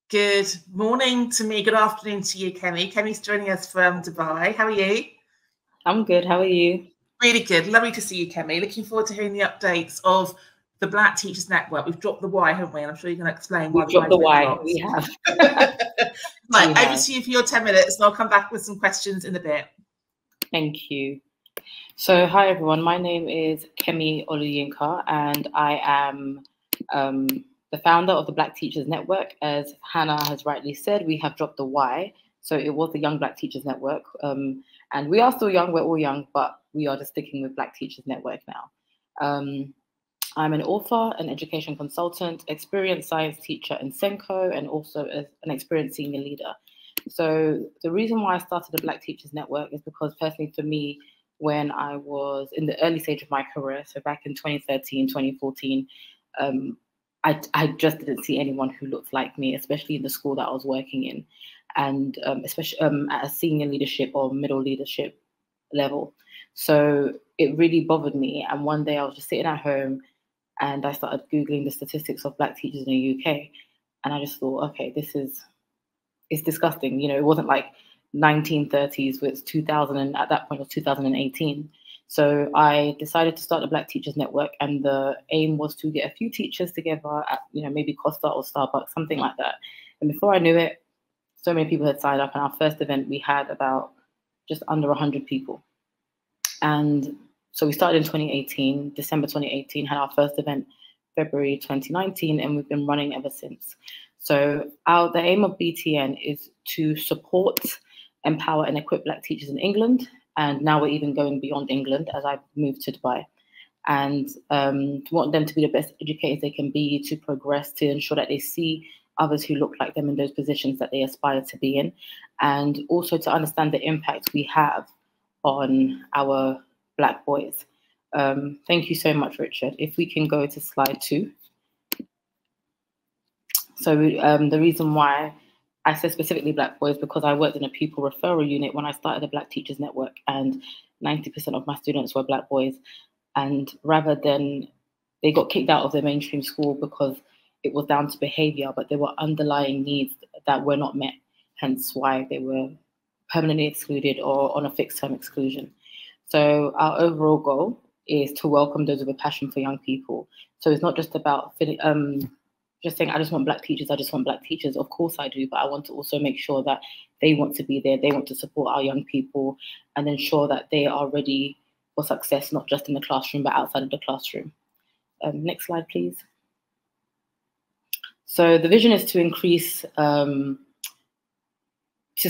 Good morning to me. Good afternoon to you, Kemi. Kemi's joining us from Dubai. How are you? I'm good. How are you? Really good. Lovely to see you, Kemi. Looking forward to hearing the updates of the Black Teachers Network. We've dropped the Y, haven't we? And I'm sure you're going to explain why We've dropped the Y. We have. Right, over to you for your 10 minutes, and I'll come back with some questions in a bit. Thank you. So, hi everyone. My name is Kemi Oluyinka, and I am the founder of the Black Teachers Network. As Hannah has rightly said, we have dropped the Y. So it was the Young Black Teachers Network. And we are still young. We're all young, but we are just sticking with Black Teachers Network now. I'm an author, an education consultant, experienced science teacher in Senko, and also an experienced senior leader. So the reason why I started the Black Teachers Network is because personally for me, when I was in the early stage of my career, so back in 2013, 2014, I just didn't see anyone who looked like me, especially in the school that I was working in, and especially at a senior leadership or middle leadership level. So it really bothered me. And one day I was just sitting at home and I started Googling the statistics of Black teachers in the UK. And I just thought, okay, it's disgusting. You know, it wasn't like 1930s, it's 2000, and at that point it was 2018. So I decided to start the Black Teachers Network, and the aim was to get a few teachers together at, maybe Costa or Starbucks, something like that. And before I knew it, so many people had signed up, and our first event, we had about just under 100 people. And so we started in 2018, December 2018, had our first event February 2019, and we've been running ever since. So the aim of BTN is to support, empower, and equip Black teachers in England. And now we're even going beyond England as I've moved to Dubai. And want them to be the best educators they can be, to progress, to ensure that they see others who look like them in those positions that they aspire to be in. And also to understand the impact we have on our Black boys. Thank you so much, Richard. If we can go to slide 2. So the reason why I said specifically Black boys, because I worked in a pupil referral unit when I started the Black Teachers Network, and 90% of my students were Black boys. And rather than, they got kicked out of the mainstream school because it was down to behavior, but there were underlying needs that were not met, hence why they were permanently excluded or on a fixed term exclusion. So our overall goal is to welcome those with a passion for young people. So it's not just about just saying, I just want Black teachers, I just want Black teachers. Of course I do, but I want to also make sure that they want to be there, they want to support our young people, and ensure that they are ready for success, not just in the classroom, but outside of the classroom. Next slide, please. So the vision is to increase, to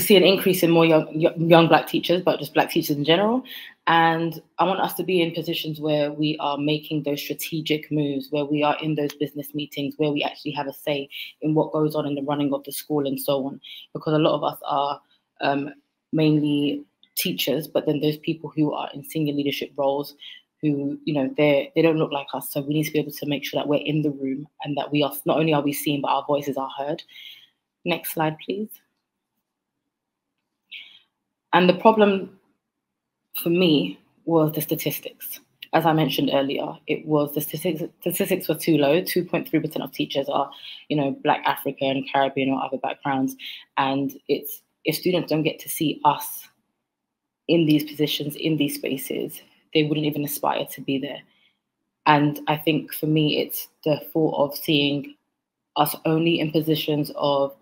see an increase in more young Black teachers, but just Black teachers in general. And I want us to be in positions where we are making those strategic moves, where we are in those business meetings, where we actually have a say in what goes on in the running of the school and so on. Because a lot of us are mainly teachers, but then those people who are in senior leadership roles who, they don't look like us. So we need to be able to make sure that we're in the room and that we are, not only are we seen, but our voices are heard. Next slide, please. And the problem for me was the statistics. As I mentioned earlier, it was the statistics were too low. 2.3% of teachers are, Black, African, Caribbean, or other backgrounds. And it's, if students don't get to see us in these positions, in these spaces, they wouldn't even aspire to be there. And I think for me, it's the thought of seeing us only in positions of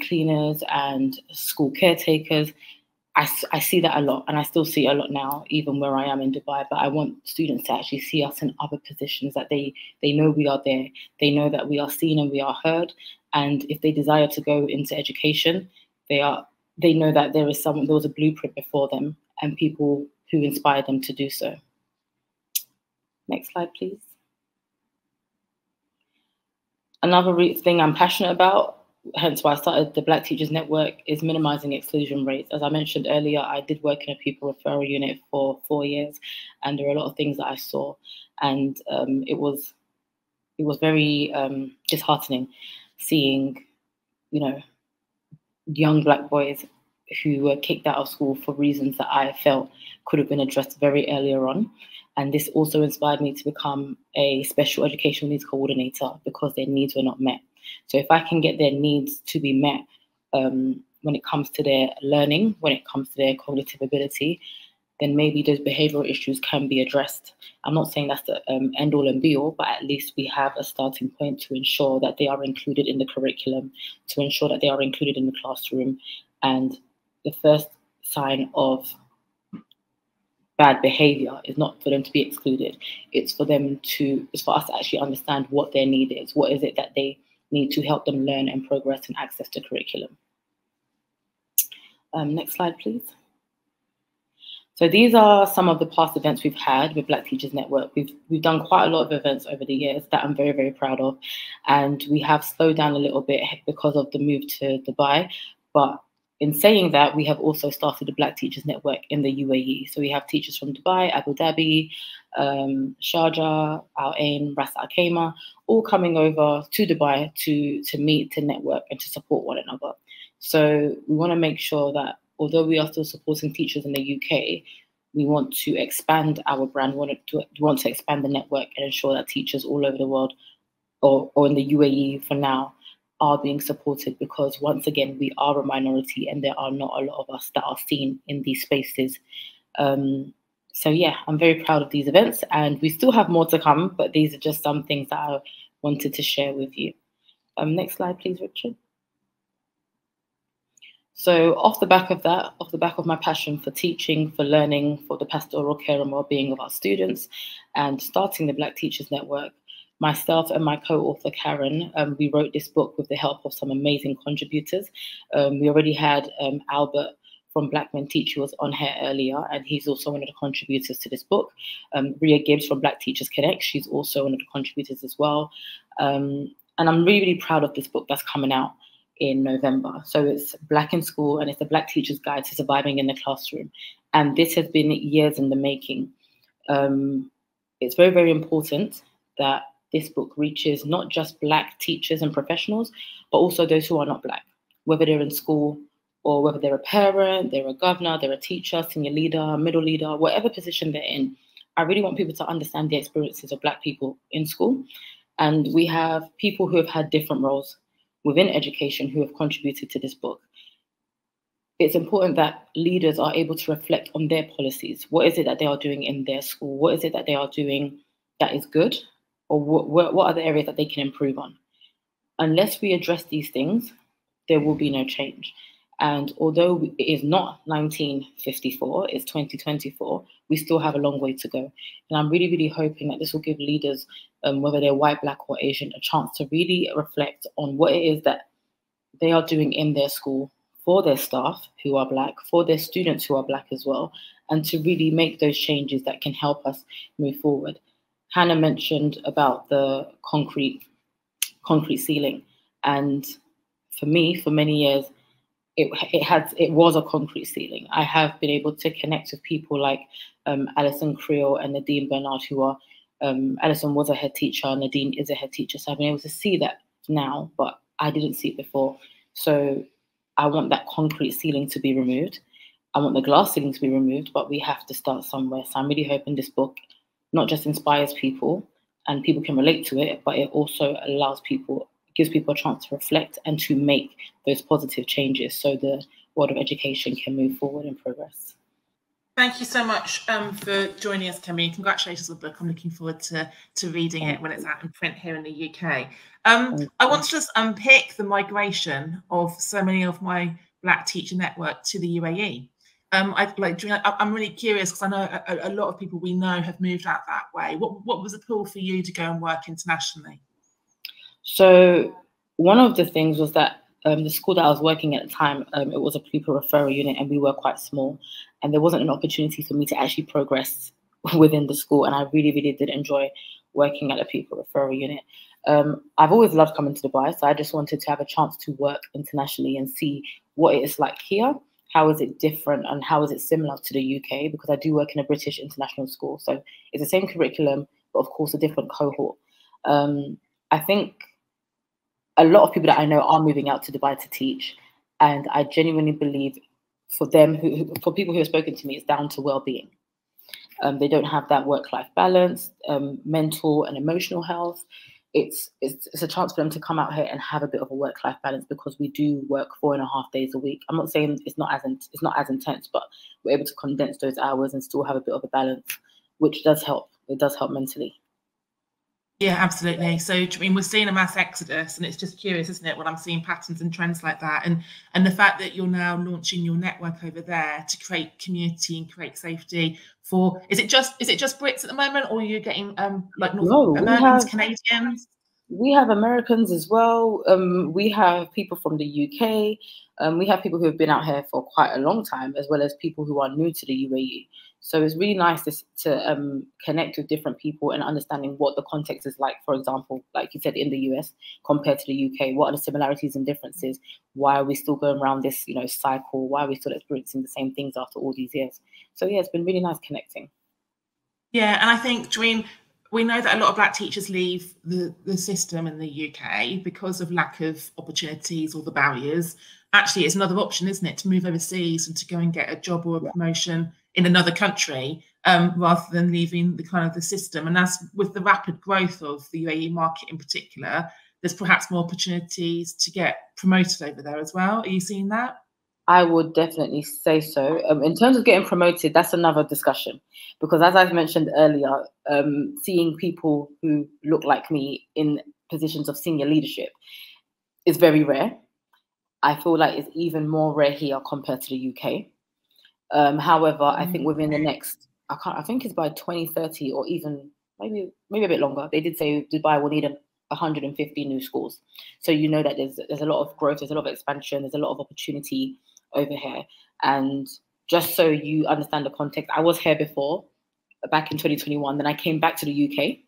cleaners and school caretakers. I see that a lot, and I still see it a lot now, even where I am in Dubai. But I want students to actually see us in other positions, that they know we are there. They know that we are seen and we are heard. And if they desire to go into education, they know that there was a blueprint before them and people who inspire them to do so. Next slide, please. Another thing I'm passionate about, hence why I started the Black Teachers Network, is minimizing exclusion rates. As I mentioned earlier, I did work in a pupil referral unit for 4 years, and there are a lot of things that I saw, and it was very disheartening seeing, young Black boys who were kicked out of school for reasons that I felt could have been addressed very earlier on. And this also inspired me to become a special educational needs coordinator, because their needs were not met. So if I can get their needs to be met when it comes to their learning, when it comes to their cognitive ability, then maybe those behavioral issues can be addressed. I'm not saying that's the end all and be all, but at least we have a starting point to ensure that they are included in the curriculum, to ensure that they are included in the classroom. And the first sign of bad behavior is not for them to be excluded. It's for us to actually understand what their need is. What is it that they need to help them learn and progress and access to curriculum? Next slide, please. So these are some of the past events we've had with Black Teachers Network. We've done quite a lot of events over the years that I'm very, very proud of. And we have slowed down a little bit because of the move to Dubai. But in saying that, we have also started the Black Teachers Network in the UAE. So we have teachers from Dubai, Abu Dhabi, Sharjah, Al Ain, Ras Al Khaimah, all coming over to Dubai to meet, to network, and to support one another. So we want to make sure that although we are still supporting teachers in the UK, we want to expand our brand, we want to expand the network and ensure that teachers all over the world, or in the UAE for now, are being supported, because once again, we are a minority and there are not a lot of us that are seen in these spaces. So yeah, I'm very proud of these events, and we still have more to come, but these are just some things that I wanted to share with you. Next slide, please, Richard. So off the back of that, off the back of my passion for teaching, for learning, for the pastoral care and well-being of our students, and starting the Black Teachers Network, myself and my co-author Karen, we wrote this book with the help of some amazing contributors. We already had Albert from Black Men Teach, who was on here earlier, and he's also one of the contributors to this book. Ria Gibbs from Black Teachers Connect, she's also one of the contributors as well. And I'm really, really proud of this book that's coming out in November. So it's Black in School, and it's the Black Teacher's Guide to Surviving in the Classroom. And this has been years in the making. It's very, very important that this book reaches not just Black teachers and professionals, but also those who are not Black, whether they're in school or whether they're a parent, they're a governor, they're a teacher, senior leader, middle leader, whatever position they're in. I really want people to understand the experiences of Black people in school. And we have people who have had different roles within education who have contributed to this book. It's important that leaders are able to reflect on their policies. What is it that they are doing in their school? What is it that they are doing that is good? Or what are the areas that they can improve on? Unless we address these things, there will be no change. And although it is not 1954, it's 2024, we still have a long way to go. And I'm really, really hoping that this will give leaders, whether they're white, Black, or Asian, a chance to really reflect on what it is that they are doing in their school for their staff who are Black, for their students who are Black as well, and to really make those changes that can help us move forward. Hannah mentioned about the concrete ceiling. And for me, for many years, it was a concrete ceiling. I have been able to connect with people like Alison Creel and Nadine Bernard, who are, Alison was a head teacher, Nadine is a head teacher. So I've been able to see that now, but I didn't see it before. So I want that concrete ceiling to be removed. I want the glass ceiling to be removed, but we have to start somewhere. So I'm really hoping this book not just inspires people and people can relate to it, but it also gives people a chance to reflect and to make those positive changes so the world of education can move forward and progress. Thank you so much for joining us, Kemi. Congratulations on the book. I'm looking forward to reading it when it's out in print here in the UK. I want to just unpick the migration of so many of my Black Teacher Network to the UAE. I'm really curious because I know a lot of people we know have moved out that way. What was the pull for you to go and work internationally? So one of the things was that the school that I was working at the time, it was a pupil referral unit, and we were quite small, and there wasn't an opportunity for me to actually progress within the school. And I really, really did enjoy working at a pupil referral unit. I've always loved coming to Dubai, so I just wanted to have a chance to work internationally and see what it is like here. How is it different and how is it similar to the UK? Because I do work in a British international school. So it's the same curriculum, but of course a different cohort. I think a lot of people that I know are moving out to Dubai to teach. And I genuinely believe for people who have spoken to me, it's down to well-being. They don't have that work-life balance, mental and emotional health. it's a chance for them to come out here and have a bit of a work-life balance, because we do work 4.5 days a week. I'm not saying it's not as intense, but we're able to condense those hours and still have a bit of a balance, which does help. It does help mentally. Yeah, absolutely. So, I mean, we're seeing a mass exodus, and it's just curious, isn't it, when I'm seeing patterns and trends like that, and the fact that you're now launching your network over there to create community and create safety for. Is it just Brits at the moment, or are you getting like North Americans, Canadians? We have Americans as well. We have people from the UK. We have people who have been out here for quite a long time, as well as people who are new to the UAE. So it's really nice to connect with different people and understanding what the context is like. For example, like you said, in the US compared to the UK, what are the similarities and differences? Why are we still going around this, cycle? Why are we still experiencing the same things after all these years? So yeah, it's been really nice connecting. Yeah, and I think, Doreen, we know that a lot of Black teachers leave the system in the UK because of lack of opportunities or the barriers. Actually, it's another option, isn't it, to move overseas and to go and get a job or a promotion in another country, rather than leaving the system. And as with the rapid growth of the UAE market in particular, there's perhaps more opportunities to get promoted over there as well. Are you seeing that? I would definitely say so. In terms of getting promoted, that's another discussion, because as I've mentioned earlier, seeing people who look like me in positions of senior leadership is very rare. I feel like it's even more rare here compared to the UK. However, I think within the next, I think it's by 2030, or even maybe a bit longer. They did say Dubai will need 150 new schools. So you know that there's a lot of growth, there's a lot of expansion, there's a lot of opportunity over here. And just so you understand the context, I was here before, back in 2021. Then I came back to the UK,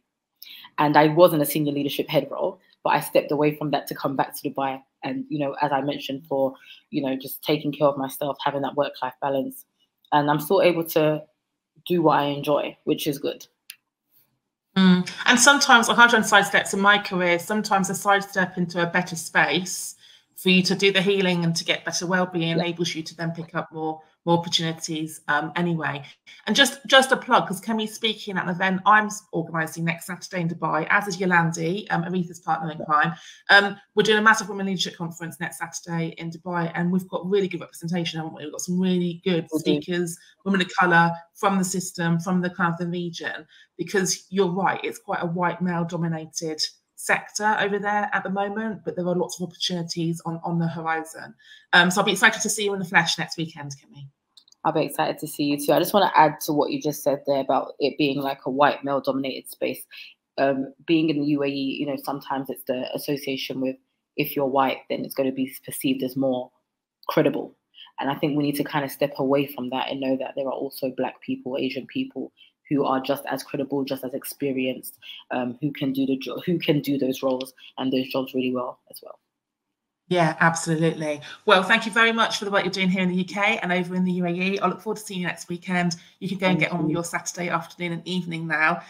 and I was in a senior leadership head role, but I stepped away from that to come back to Dubai. And, as I mentioned, for, just taking care of myself, having that work-life balance. And I'm still able to do what I enjoy, which is good. And sometimes, like I've done sidesteps in my career, sometimes a sidestep into a better space for you to do the healing and to get better well-being enables you to then pick up more opportunities anyway. And just a plug, because Kemi's speaking at an event I'm organising next Saturday in Dubai, as is Yolandi, Aretha's partner in crime. We're doing a massive women leadership conference next Saturday in Dubai, and we've got really good representation, haven't we? We've got some really good speakers, women of colour, from the system, from the region, because you're right, it's quite a white male dominated sector over there at the moment, but there are lots of opportunities on the horizon. So I'll be excited to see you in the flesh next weekend, Kemi. I'll be excited to see you too. I just want to add to what you just said there about it being like a white male dominated space. Being in the UAE, sometimes it's the association with, if you're white, then it's going to be perceived as more credible. And I think we need to kind of step away from that and know that there are also Black people, Asian people, who are just as credible, just as experienced, who can do those roles and those jobs really well as well. Yeah, absolutely. Well, thank you very much for the work you're doing here in the UK and over in the UAE. I look forward to seeing you next weekend. You can go and get on with your Saturday afternoon and evening now.